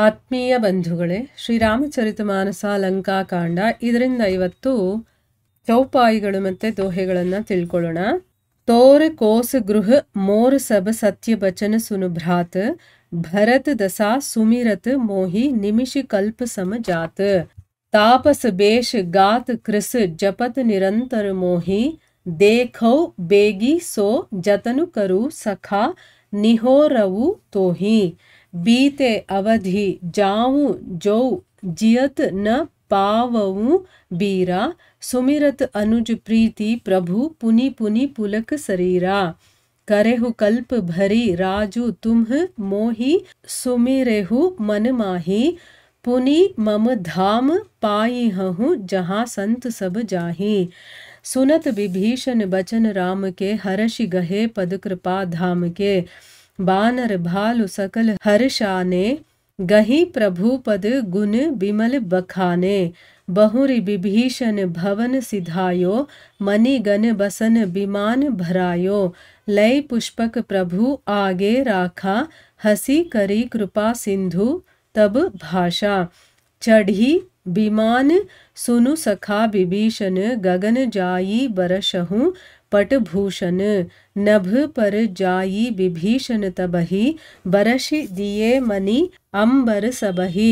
ಆತ್ಮೀಯ ಬಂಧುಗಳೇ, ಶ್ರೀರಾಮಚರಿತಮಾನಸ ಲಂಕಾಕಾಂಡ ಇದರಿಂದ ಇವತ್ತು ಚೌಪಾಯಿಗಳು ಮತ್ತು ದೋಹೆಗಳನ್ನು ತಿಳ್ಕೊಳ್ಳೋಣ. ತೋರೆ ಕೋಸ ಗೃಹ ಮೋರ್ ಸಬ ಸತ್ಯ ಬಚನ ಸುನು ಭ್ರಾತ್ ಭರತ್ ದಸಾ ಸುಮಿರತ್ ಮೋಹಿ ನಿಮಿಷ ಕಲ್ಪ ಸಮ ಜಾತ್ ತಾಪಸ ಬೇಷ ಗಾತ್ ಕೃಸ್ ಜಪತ್ ನಿರಂತರ ಮೋಹಿ देखौ बेगी सो जतनु करू सखा निहोरवु तोही बीते अवधि जाऊं जो जियत न पावऊ बीरा सुमिरत अनुज प्रीति प्रभु पुनि पुनि पुलक शरीरा करेहु कल्प भरी राजू तुम्ह मोहि सुमिरेहु मन माही पुनि मम धाम पाई हूँ जहाँ संत सब जाही सुनत विभीषण बचन राम के हर्षि गहे पद कृपा धाम के बानर भालु सकल हर्षाने गही प्रभु पद गुण बिमल बखाने बहुरी विभीषण भवन सिधायो मणि गण बसन विमान भरायो लय पुष्पक प्रभु आगे राखा हसी करी कृपा सिंधु तब भाषा चढ़ी विमान सुनु सखा विभीषण गगन जाई बरसहु पटभूषण नभ पर जाई विभीषण तबही बरसि दिए मणि अंबर सबही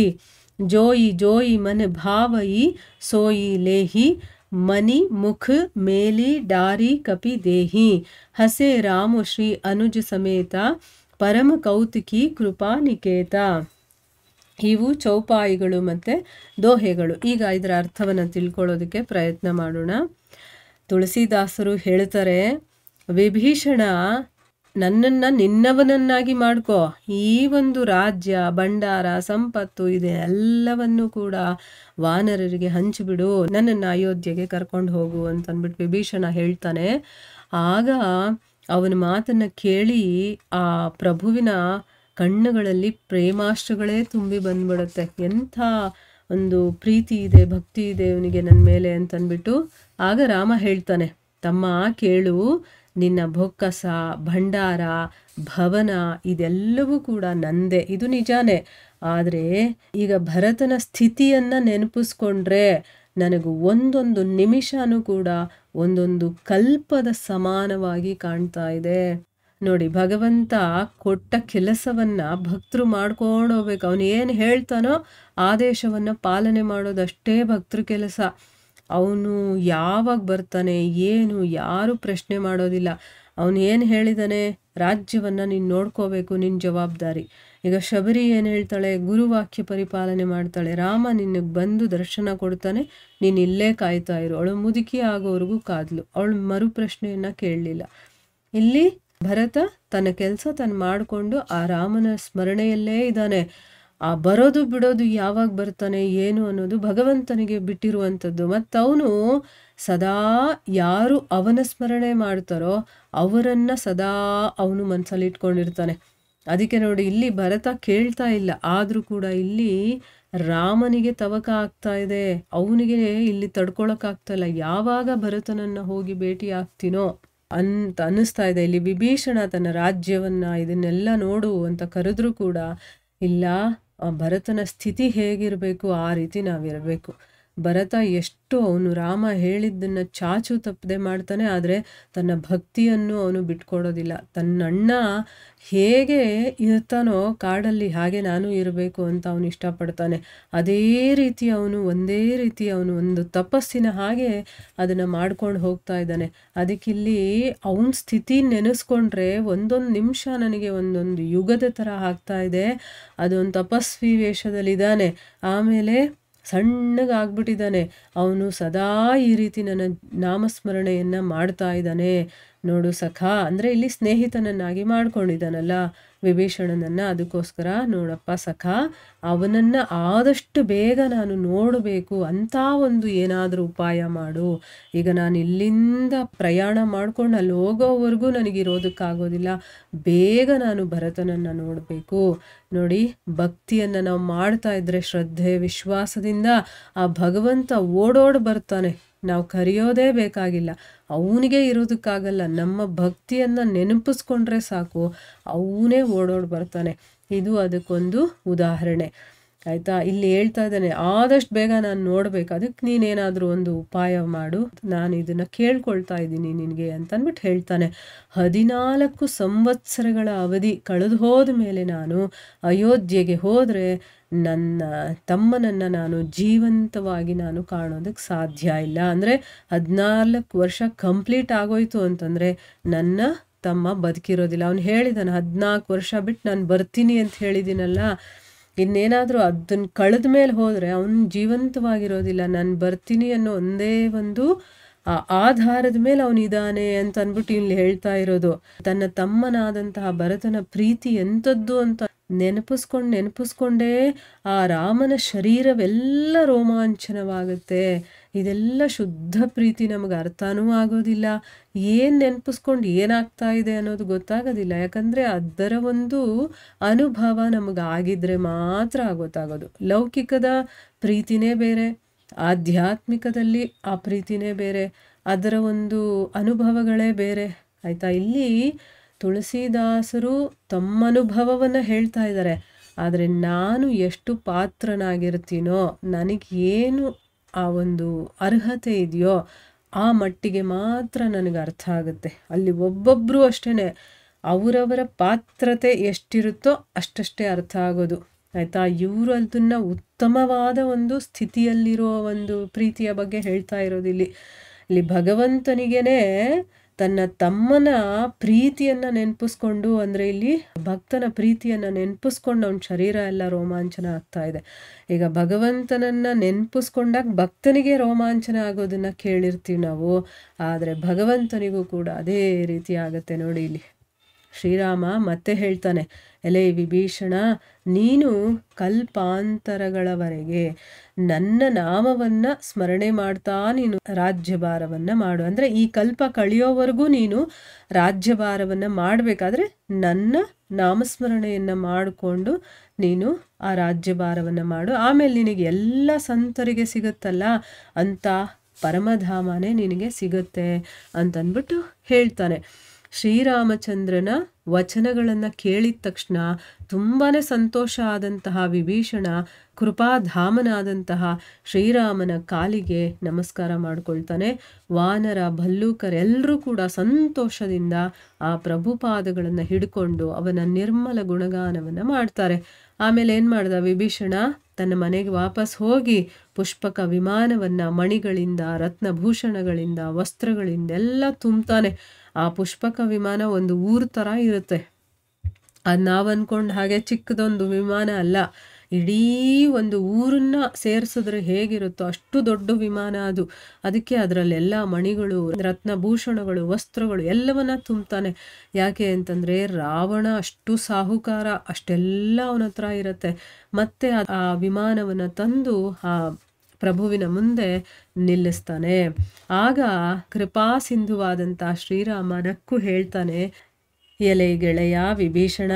जोई जोई मन भावई सोई लेही मणि मुख मेली डारी कपि देही हसे राम श्री अनुज समेता परम कौतुकी कृपा निकेता. ಇವು ಚೌಪಾಯಿಗಳು ಮತ್ತು ದೋಹೆಗಳು. ಈಗ ಇದರ ಅರ್ಥವನ್ನು ತಿಳ್ಕೊಳ್ಳೋದಕ್ಕೆ ಪ್ರಯತ್ನ ಮಾಡೋಣ. ತುಳಸಿದಾಸರು ಹೇಳ್ತಾರೆ, ವಿಭೀಷಣ ನನ್ನನ್ನು ನಿನ್ನವನನ್ನಾಗಿ ಮಾಡ್ಕೋ, ಈ ಒಂದು ರಾಜ್ಯ ಭಂಡಾರ ಸಂಪತ್ತು ಇದೆ ಎಲ್ಲವನ್ನೂ ಕೂಡ ವಾನರರಿಗೆ ಹಂಚಿಬಿಡು, ನನ್ನನ್ನು ಅಯೋಧ್ಯೆಗೆ ಕರ್ಕೊಂಡು ಹೋಗು ಅಂತಂದ್ಬಿಟ್ಟು ವಿಭೀಷಣ ಹೇಳ್ತಾನೆ. ಆಗ ಅವನ ಮಾತನ್ನು ಕೇಳಿ ಆ ಪ್ರಭುವಿನ ಕಣ್ಣುಗಳಲ್ಲಿ ಪ್ರೇಮಾಶ್ರಗಳೇ ತುಂಬಿ ಬಂದ್ಬಿಡುತ್ತೆ. ಎಂಥ ಒಂದು ಪ್ರೀತಿ ಇದೆ, ಭಕ್ತಿ ಇದೆ ಇವನಿಗೆ ನನ್ನ ಮೇಲೆ ಅಂತಂದ್ಬಿಟ್ಟು. ಆಗ ರಾಮ ಹೇಳ್ತಾನೆ, ತಮ್ಮ ಕೇಳು, ನಿನ್ನ ಬೊಕ್ಕಸ ಭಂಡಾರ ಭವನ ಇದೆಲ್ಲವೂ ಕೂಡ ನಂದೇ, ಇದು ನಿಜಾನೇ. ಆದರೆ ಈಗ ಭರತನ ಸ್ಥಿತಿಯನ್ನು ನೆನಪಿಸ್ಕೊಂಡ್ರೆ ನನಗೂ ಒಂದೊಂದು ನಿಮಿಷನೂ ಕೂಡ ಒಂದೊಂದು ಕಲ್ಪದ ಸಮಾನವಾಗಿ ಕಾಣ್ತಾ ಇದೆ. ನೋಡಿ, ಭಗವಂತ ಕೊಟ್ಟ ಕೆಲಸವನ್ನ ಭಕ್ತರು ಮಾಡ್ಕೊಂಡು ಹೋಗ್ಬೇಕು. ಅವನು ಏನು ಹೇಳ್ತಾನೋ ಆದೇಶವನ್ನ ಪಾಲನೆ ಮಾಡೋದಷ್ಟೇ ಭಕ್ತೃ ಕೆಲಸ. ಅವನು ಯಾವಾಗ ಬರ್ತಾನೆ ಏನು ಯಾರು ಪ್ರಶ್ನೆ ಮಾಡೋದಿಲ್ಲ. ಅವನು ಏನು ಹೇಳಿದಾನೆ, ರಾಜ್ಯವನ್ನ ನೀನು ನೋಡ್ಕೋಬೇಕು, ನಿನ್ನ ಜವಾಬ್ದಾರಿ. ಈಗ ಶಬರಿ ಏನು ಹೇಳ್ತಾಳೆ, ಗುರುವಾಕ್ಯ ಪರಿಪಾಲನೆ ಮಾಡ್ತಾಳೆ. ರಾಮ ನಿನಗೆ ಬಂದು ದರ್ಶನ ಕೊಡ್ತಾನೆ, ನೀನು ಇಲ್ಲೇ ಕಾಯ್ತಾ ಇರು. ಅವಳು ಮುದುಕಿ ಆಗೋವರೆಗೂ ಕಾದ್ಲು, ಅವಳು ಮರು ಪ್ರಶ್ನೆಯನ್ನ ಕೇಳಲಿಲ್ಲ. ಇಲ್ಲಿ ಭರತ ತನ್ನ ಕೆಲಸ ತಾನು ಮಾಡಿಕೊಂಡು ಆ ರಾಮನ ಸ್ಮರಣೆಯಲ್ಲೇ ಇದ್ದಾನೆ. ಆ ಬರೋದು ಬಿಡೋದು ಯಾವಾಗ ಬರ್ತಾನೆ ಏನು ಅನ್ನೋದು ಭಗವಂತನಿಗೆ ಬಿಟ್ಟಿರುವಂಥದ್ದು. ಮತ್ತು ಅವನು ಸದಾ ಯಾರು ಅವನ ಸ್ಮರಣೆ ಮಾಡ್ತಾರೋ ಅವರನ್ನ ಸದಾ ಅವನು ಮನಸ್ಸಲ್ಲಿ ಇಟ್ಕೊಂಡಿರ್ತಾನೆ. ಅದಕ್ಕೆ ನೋಡಿ, ಇಲ್ಲಿ ಭರತ ಕೇಳ್ತಾ ಇಲ್ಲ, ಆದರೂ ಕೂಡ ಇಲ್ಲಿ ರಾಮನಿಗೆ ತವಕ ಆಗ್ತಾ ಇದೆ. ಅವನಿಗೆ ಇಲ್ಲಿ ತಡ್ಕೊಳಕ್ಕಾಗ್ತಾ ಇಲ್ಲ. ಯಾವಾಗ ಭರತನನ್ನ ಹೋಗಿ ಭೇಟಿ ಆಗ್ತೀನೋ ಅಂತ ಅನ್ನಿಸ್ತಾ ಇದೆ. ಇಲ್ಲಿ ವಿಭೀಷಣ ತನ್ನ ರಾಜ್ಯವನ್ನ ಇದನ್ನೆಲ್ಲ ನೋಡು ಅಂತ ಕರೆದ್ರೂ ಕೂಡ ಇಲ್ಲ, ಭರತನ ಸ್ಥಿತಿ ಹೇಗಿರಬೇಕು ಆ ರೀತಿ ನಾವಿರಬೇಕು. ಭರತ ಎಷ್ಟು ಅವನು ರಾಮ ಹೇಳಿದ್ದನ್ನ ಚಾಚು ತಪ್ಪದೆ ಮಾಡ್ತಾನೆ, ಆದರೆ ತನ್ನ ಭಕ್ತಿಯನ್ನು ಅವನು ಬಿಟ್ಕೊಡೋದಿಲ್ಲ. ತನ್ನ ಅಣ್ಣ ಹೇಗೆ ಇರ್ತಾನೋ ಕಾಡಲ್ಲಿ ಹಾಗೆ ನಾನು ಇರಬೇಕು ಅಂತ ಅವನು ಇಷ್ಟಪಡ್ತಾನೆ. ಅದೇ ರೀತಿ ಅವನು ಒಂದೇ ರೀತಿ ಅವನು ಒಂದು ತಪಸ್ಸಿನ ಹಾಗೆ ಅದನ್ನು ಮಾಡ್ಕೊಂಡು ಹೋಗ್ತಾ ಇದ್ದಾನೆ. ಅದಕ್ಕಿಲ್ಲಿ ಅವನ ಸ್ಥಿತಿ ನೆನೆಸ್ಕೊಂಡ್ರೆ ಒಂದೊಂದು ನಿಮಿಷ ನನಗೆ ಒಂದೊಂದು ಯುಗದ ಥರ ಆಗ್ತಾ ಇದೆ. ಅದೊಂದು ತಪಸ್ವಿ ವೇಷದಲ್ಲಿದ್ದಾನೆ, ಆಮೇಲೆ ಸಣ್ಣಗಾಗ್ಬಿಟ್ಟಿದ್ದಾನೆ. ಅವನು ಸದಾ ಈ ರೀತಿ ನನ್ನ ನಾಮಸ್ಮರಣೆಯನ್ನು ಮಾಡ್ತಾ ಇದ್ದಾನೆ. ನೋಡು ಸಖಾ ಅಂದರೆ ಇಲ್ಲಿ ಸ್ನೇಹಿತನನ್ನಾಗಿ ಮಾಡ್ಕೊಂಡಿದ್ದಾನಲ್ಲ ವಿಭೀಷಣನನ್ನು. ಅದಕ್ಕೋಸ್ಕರ ನೋಡಪ್ಪ ಸಖಾ, ಅವನನ್ನು ಆದಷ್ಟು ಬೇಗ ನಾನು ನೋಡಬೇಕು ಅಂತ ಒಂದು ಏನಾದರೂ ಉಪಾಯ ಮಾಡು. ಈಗ ನಾನು ಇಲ್ಲಿಂದ ಪ್ರಯಾಣ ಮಾಡ್ಕೊಂಡು ಅಲ್ಲಿ ಹೋಗೋವರೆಗೂ ನನಗಿರೋದಕ್ಕಾಗೋದಿಲ್ಲ, ಬೇಗ ನಾನು ಭರತನನ್ನು ನೋಡಬೇಕು. ನೋಡಿ, ಭಕ್ತಿಯನ್ನು ನಾವು ಮಾಡ್ತಾ ಇದ್ರೆ ಶ್ರದ್ಧೆ ವಿಶ್ವಾಸದಿಂದ ಆ ಭಗವಂತ ಓಡೋಡಿ ಬರ್ತಾನೆ. ನಾವು ಕರೆಯೋದೇ ಬೇಕಾಗಿಲ್ಲ, ಅವನಿಗೆ ಇರೋದಕ್ಕಾಗಲ್ಲ. ನಮ್ಮ ಭಕ್ತಿಯನ್ನು ನೆನಪಿಸ್ಕೊಂಡ್ರೆ ಸಾಕು, ಅವನೇ ಓಡೋಡಿ ಬರ್ತಾನೆ. ಇದು ಅದಕ್ಕೊಂದು ಉದಾಹರಣೆ. ಆಯಿತಾ. ಇಲ್ಲಿ ಹೇಳ್ತಾ ಇದ್ದಾನೆ ಆದಷ್ಟು ಬೇಗ ನಾನು ನೋಡ್ಬೇಕು, ಅದಕ್ಕೆ ನೀನೇನಾದರೂ ಒಂದು ಉಪಾಯ ಮಾಡು, ನಾನು ಇದನ್ನು ಕೇಳ್ಕೊಳ್ತಾ ಇದ್ದೀನಿ ನಿನಗೆ ಅಂತಂದ್ಬಿಟ್ಟು ಹೇಳ್ತಾನೆ. 14 ಸಂವತ್ಸರಗಳ ಅವಧಿ ಕಳೆದು ಹೋದ ಮೇಲೆ ನಾನು ಅಯೋಧ್ಯೆಗೆ ಹೋದರೆ ನನ್ನ ತಮ್ಮನನ್ನು ನಾನು ಜೀವಂತವಾಗಿ ನಾನು ಕಾಣೋದಕ್ಕೆ ಸಾಧ್ಯ ಇಲ್ಲ. ಅಂದರೆ 14 ವರ್ಷ ಕಂಪ್ಲೀಟ್ ಆಗೋಯ್ತು ಅಂತಂದರೆ ನನ್ನ ತಮ್ಮ ಬದುಕಿರೋದಿಲ್ಲ. ಅವನು ಹೇಳಿದಾನೆ 14 ವರ್ಷ ಬಿಟ್ಟು ನಾನು ಬರ್ತೀನಿ ಅಂತ ಹೇಳಿದ್ದೀನಲ್ಲ, ಇನ್ನೇನಾದರೂ ಅದನ್ನು ಕಳೆದ ಮೇಲೆ ಹೋದರೆ ಅವನು ಜೀವಂತವಾಗಿರೋದಿಲ್ಲ. ನಾನು ಬರ್ತೀನಿ ಅನ್ನೋ ಒಂದೇ ಒಂದು ಆ ಆಧಾರದ ಮೇಲೆ ಅವನಿದ್ದಾನೆ ಅಂತ ಅಂದ್ಬಿಟ್ಟು ಇಲ್ಲಿ ಹೇಳ್ತಾ ಇರೋದು. ತನ್ನ ತಮ್ಮನಾದಂತಹ ಭರತನ ಪ್ರೀತಿ ಎಂಥದ್ದು ಅಂತ ನೆನಪಿಸ್ಕೊಂಡೇ ಆ ರಾಮನ ಶರೀರವೆಲ್ಲ ರೋಮಾಂಚನವಾಗುತ್ತೆ. ಇದೆಲ್ಲ ಶುದ್ಧ ಪ್ರೀತಿ, ನಮಗೆ ಅರ್ಥನೂ ಆಗೋದಿಲ್ಲ, ಏನು ನೆನಪಿಸ್ಕೊಂಡು ಏನಾಗ್ತಾ ಇದೆ ಅನ್ನೋದು ಗೊತ್ತಾಗೋದಿಲ್ಲ. ಯಾಕಂದರೆ ಅದರ ಒಂದು ಅನುಭವ ನಮಗಾಗಿದ್ರೆ ಮಾತ್ರ ಗೊತ್ತಾಗೋದು. ಲೌಕಿಕದ ಪ್ರೀತಿನೇ ಬೇರೆ, ಆಧ್ಯಾತ್ಮಿಕದಲ್ಲಿ ಆ ಪ್ರೀತಿನೇ ಬೇರೆ, ಅದರ ಒಂದು ಅನುಭವಗಳೇ ಬೇರೆ. ಆಯಿತಾ. ಇಲ್ಲಿ ತುಳಸಿದಾಸರು ತಮ್ಮ ಅನುಭವವನ್ನು ಹೇಳ್ತಾ ಇದ್ದಾರೆ. ಆದರೆ ನಾನು ಎಷ್ಟು ಪಾತ್ರನಾಗಿರ್ತೀನೋ, ನನಗೇನು ಆ ಒಂದು ಅರ್ಹತೆ ಇದೆಯೋ ಆ ಮಟ್ಟಿಗೆ ಮಾತ್ರ ನನಗೆ ಅರ್ಥ ಆಗುತ್ತೆ. ಅಲ್ಲಿ ಒಬ್ಬೊಬ್ಬರು ಅಷ್ಟೇ ಅವರವರ ಪಾತ್ರತೆ ಎಷ್ಟಿರುತ್ತೋ ಅಷ್ಟಷ್ಟೇ ಅರ್ಥ ಆಗೋದು. ಆಯಿತಾ. ಇವರು ಅದನ್ನು ಉತ್ತಮವಾದ ಒಂದು ಸ್ಥಿತಿಯಲ್ಲಿರೋ ಒಂದು ಪ್ರೀತಿಯ ಬಗ್ಗೆ ಹೇಳ್ತಾ ಇರೋದಿಲ್ಲಿ. ಇಲ್ಲಿ ಭಗವಂತನಿಗೇ ತನ್ನ ತಮ್ಮನ ಪ್ರೀತಿಯನ್ನು ನೆನಪಿಸ್ಕೊಂಡು, ಅಂದರೆ ಇಲ್ಲಿ ಭಕ್ತನ ಪ್ರೀತಿಯನ್ನು ನೆನಪಿಸ್ಕೊಂಡು ಅವನ ಶರೀರ ಎಲ್ಲ ರೋಮಾಂಚನ ಆಗ್ತಾ ಇದೆ. ಈಗ ಭಗವಂತನನ್ನು ನೆನಪಿಸ್ಕೊಂಡಾಗ ಭಕ್ತನಿಗೆ ರೋಮಾಂಚನ ಆಗೋದನ್ನು ಕೇಳಿರ್ತೀವಿ ನಾವು, ಆದರೆ ಭಗವಂತನಿಗೂ ಕೂಡ ಅದೇ ರೀತಿ ಆಗುತ್ತೆ ನೋಡಿ. ಇಲ್ಲಿ ಶ್ರೀರಾಮ ಮತ್ತೆ ಹೇಳ್ತಾನೆ, ಎಲೆ ವಿಭೀಷಣ, ನೀನು ಕಲ್ಪಾಂತರಗಳವರೆಗೆ ನನ್ನ ನಾಮವನ್ನು ಸ್ಮರಣೆ ಮಾಡ್ತಾ ನೀನು ರಾಜ್ಯಭಾರವನ್ನು ಮಾಡು. ಅಂದರೆ ಈ ಕಲ್ಪ ಕಳೆಯೋವರೆಗೂ ನೀನು ರಾಜ್ಯಭಾರವನ್ನು ಮಾಡಬೇಕಾದ್ರೆ ನನ್ನ ನಾಮಸ್ಮರಣೆಯನ್ನು ಮಾಡಿಕೊಂಡು ನೀನು ಆ ರಾಜ್ಯಭಾರವನ್ನು ಮಾಡು. ಆಮೇಲೆ ನಿನಗೆ ಎಲ್ಲ ಸಂತರಿಗೆ ಸಿಗುತ್ತಲ್ಲ ಅಂತ ಪರಮಧಾಮನೇ ನಿನಗೆ ಸಿಗುತ್ತೆ ಅಂತಂದ್ಬಿಟ್ಟು ಹೇಳ್ತಾನೆ. ಶ್ರೀರಾಮಚಂದ್ರನ ವಚನಗಳನ್ನು ಕೇಳಿದ ತಕ್ಷಣ ತುಂಬಾ ಸಂತೋಷ ಆದಂತಹ ವಿಭೀಷಣ ಕೃಪಾಧಾಮನಾದಂತಹ ಶ್ರೀರಾಮನ ಕಾಲಿಗೆ ನಮಸ್ಕಾರ ಮಾಡಿಕೊಳ್ತಾನೆ. ವಾನರ ಭಲ್ಲೂಕರೆಲ್ಲರೂ ಕೂಡ ಸಂತೋಷದಿಂದ ಆ ಪ್ರಭುಪಾದಗಳನ್ನು ಹಿಡ್ಕೊಂಡು ಅವನ ನಿರ್ಮಲ ಗುಣಗಾನವನ್ನು ಮಾಡ್ತಾರೆ. ಆಮೇಲೆ ಏನು ಮಾಡ್ದ ವಿಭೀಷಣ, ತನ್ನ ಮನೆಗೆ ವಾಪಸ್ ಹೋಗಿ ಪುಷ್ಪಕ ವಿಮಾನವನ್ನು ಮಣಿಗಳಿಂದ, ರತ್ನಭೂಷಣಗಳಿಂದ, ವಸ್ತ್ರಗಳಿಂದ ಎಲ್ಲ ತುಂಬ್ತಾನೆ. ಆ ಪುಷ್ಪಕ ವಿಮಾನ ಒಂದು ಊರು ಥರ ಇರುತ್ತೆ. ಅದು ನಾವು ಅಂದ್ಕೊಂಡು ಹಾಗೆ ಚಿಕ್ಕದೊಂದು ವಿಮಾನ ಅಲ್ಲ, ಇಡೀ ಒಂದು ಊರನ್ನ ಸೇರಿಸಿದ್ರೆ ಹೇಗಿರುತ್ತೋ ಅಷ್ಟು ದೊಡ್ಡ ವಿಮಾನ ಅದು. ಅದಕ್ಕೆ ಅದರಲ್ಲೆಲ್ಲ ಮಣಿಗಳು, ರತ್ನಭೂಷಣಗಳು, ವಸ್ತ್ರಗಳು ಎಲ್ಲವನ್ನ ತುಂಬ್ತಾನೆ. ಯಾಕೆ ಅಂತಂದರೆ ರಾವಣ ಅಷ್ಟು ಸಾಹುಕಾರ, ಅಷ್ಟೆಲ್ಲ ಅವನ ಹತ್ರ ಇರುತ್ತೆ. ಮತ್ತೆ ಆ ವಿಮಾನವನ್ನು ತಂದು ಆ ಪ್ರಭುವಿನ ಮುಂದೆ ನಿಲ್ಲಿಸ್ತಾನೆ. ಆಗ ಕೃಪಾ ಸಿಂಧುವಾದಂಥ ಶ್ರೀರಾಮ ನಕ್ಕು ಹೇಳ್ತಾನೆ, ಎಲೆ ಗೆಳೆಯ ವಿಭೀಷಣ,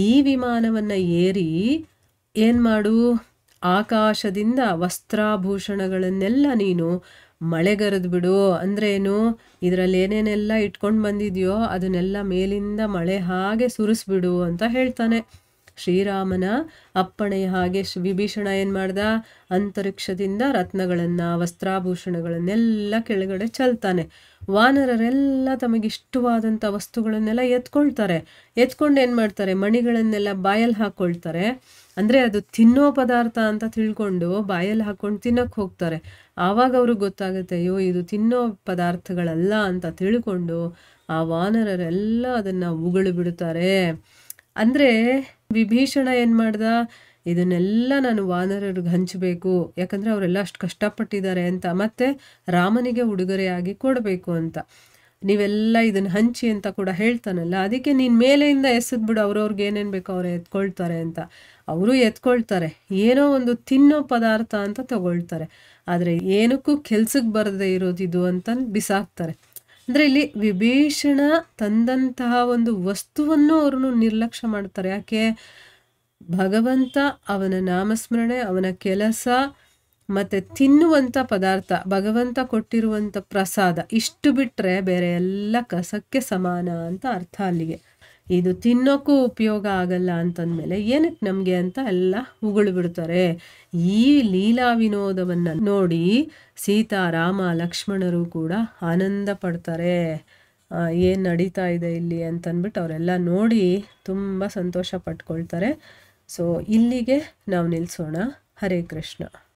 ಈ ವಿಮಾನವನ್ನು ಏರಿ ಏನು ಮಾಡು, ಆಕಾಶದಿಂದ ವಸ್ತ್ರಾಭೂಷಣಗಳನ್ನೆಲ್ಲ ನೀನು ಮಳೆಗರೆದು ಬಿಡು. ಅಂದ್ರೇನು, ಇದರಲ್ಲಿ ಏನೇನೆಲ್ಲ ಇಟ್ಕೊಂಡು ಬಂದಿದೆಯೋ ಅದನ್ನೆಲ್ಲ ಮೇಲಿಂದ ಮಳೆ ಹಾಗೆ ಸುರಿಸ್ಬಿಡು ಅಂತ ಹೇಳ್ತಾನೆ. ಶ್ರೀರಾಮನ ಅಪ್ಪಣೆಯ ಹಾಗೆ ವಿಭೀಷಣ ಏನು ಮಾಡ್ದ, ಅಂತರಿಕ್ಷದಿಂದ ರತ್ನಗಳನ್ನು, ವಸ್ತ್ರಾಭೂಷಣಗಳನ್ನೆಲ್ಲ ಕೆಳಗಡೆ ಚೆಲ್ತಾನೆ. ವಾನರರೆಲ್ಲ ತಮಗಿಷ್ಟವಾದಂಥ ವಸ್ತುಗಳನ್ನೆಲ್ಲ ಎತ್ಕೊಳ್ತಾರೆ. ಎತ್ಕೊಂಡು ಏನು ಮಾಡ್ತಾರೆ, ಮಣಿಗಳನ್ನೆಲ್ಲ ಬಾಯಲ್ಲಿ ಹಾಕ್ಕೊಳ್ತಾರೆ. ಅಂದರೆ ಅದು ತಿನ್ನೋ ಪದಾರ್ಥ ಅಂತ ತಿಳ್ಕೊಂಡು ಬಾಯಲ್ಲಿ ಹಾಕ್ಕೊಂಡು ತಿನ್ನೋಕ್ಕೆ ಹೋಗ್ತಾರೆ. ಆವಾಗ ಅವ್ರಿಗೆ ಗೊತ್ತಾಗುತ್ತೆ, ಅಯ್ಯೋ ಇದು ತಿನ್ನೋ ಪದಾರ್ಥಗಳಲ್ಲ ಅಂತ ತಿಳ್ಕೊಂಡು ಆ ವಾನರರೆಲ್ಲ ಅದನ್ನು ಉಗುಳು ಬಿಡ್ತಾರೆ. ಅಂದರೆ ವಿಭೀಷಣ ಏನು ಮಾಡ್ದ, ಇದನ್ನೆಲ್ಲ ನಾನು ವಾನರರಿಗೆ ಹಂಚಬೇಕು, ಯಾಕಂದರೆ ಅವರೆಲ್ಲ ಅಷ್ಟು ಕಷ್ಟಪಟ್ಟಿದ್ದಾರೆ ಅಂತ, ಮತ್ತು ರಾಮನಿಗೆ ಉಡುಗೊರೆಯಾಗಿ ಕೊಡಬೇಕು ಅಂತ. ನೀವೆಲ್ಲ ಇದನ್ನು ಹಂಚಿ ಅಂತ ಕೂಡ ಹೇಳ್ತಾನಲ್ಲ, ಅದಕ್ಕೆ ನೀನು ಮೇಲೆಯಿಂದ ಎಸೆದ್ಬಿಡು, ಅವ್ರವ್ರಿಗೆ ಏನೇನು ಬೇಕೋ ಅವ್ರು ಎತ್ಕೊಳ್ತಾರೆ ಅಂತ. ಅವರು ಎತ್ಕೊಳ್ತಾರೆ, ಏನೋ ಒಂದು ತಿನ್ನೋ ಪದಾರ್ಥ ಅಂತ ತಗೊಳ್ತಾರೆ, ಆದರೆ ಏನಕ್ಕೂ ಕೆಲ್ಸಕ್ಕೆ ಬರದೇ ಇರೋದಿದು ಅಂತ ಬಿಸಾಕ್ತಾರೆ. ಅಂದರೆ ಇಲ್ಲಿ ವಿಭೀಷಣ ತಂದಂತಹ ಒಂದು ವಸ್ತುವನ್ನು ಅವರು ನಿರ್ಲಕ್ಷ್ಯ ಮಾಡ್ತಾರೆ. ಯಾಕೆ, ಭಗವಂತ, ಅವನ ನಾಮಸ್ಮರಣೆ, ಅವನ ಕೆಲಸ ಮತ್ತು ತಿನ್ನುವಂಥ ಪದಾರ್ಥ, ಭಗವಂತ ಕೊಟ್ಟಿರುವಂಥ ಪ್ರಸಾದ, ಇಷ್ಟು ಬಿಟ್ಟರೆ ಬೇರೆ ಎಲ್ಲ ಕಸಕ್ಕೆ ಸಮಾನ ಅಂತ ಅರ್ಥ ಅಲ್ಲಿಗೆ. ಇದು ತಿನ್ನೋಕ್ಕೂ ಉಪಯೋಗ ಆಗಲ್ಲ ಅಂತಂದಮೇಲೆ ಏನಕ್ಕೆ ನಮಗೆ ಅಂತ ಎಲ್ಲ ಉಗುಳು ಬಿಡ್ತಾರೆ. ಈ ಲೀಲಾ ವಿನೋದವನ್ನು ನೋಡಿ ಸೀತಾ, ರಾಮ, ಲಕ್ಷ್ಮಣರು ಕೂಡ ಆನಂದ ಪಡ್ತಾರೆ. ಏನು ನಡೀತಾ ಇದೆ ಇಲ್ಲಿ ಅಂತಂದ್ಬಿಟ್ಟು ಅವರೆಲ್ಲ ನೋಡಿ ತುಂಬ ಸಂತೋಷ ಪಟ್ಕೊಳ್ತಾರೆ. ಸೊ ಇಲ್ಲಿಗೆ ನಾವು ನಿಲ್ಲಿಸೋಣ. ಹರೇ ಕೃಷ್ಣ.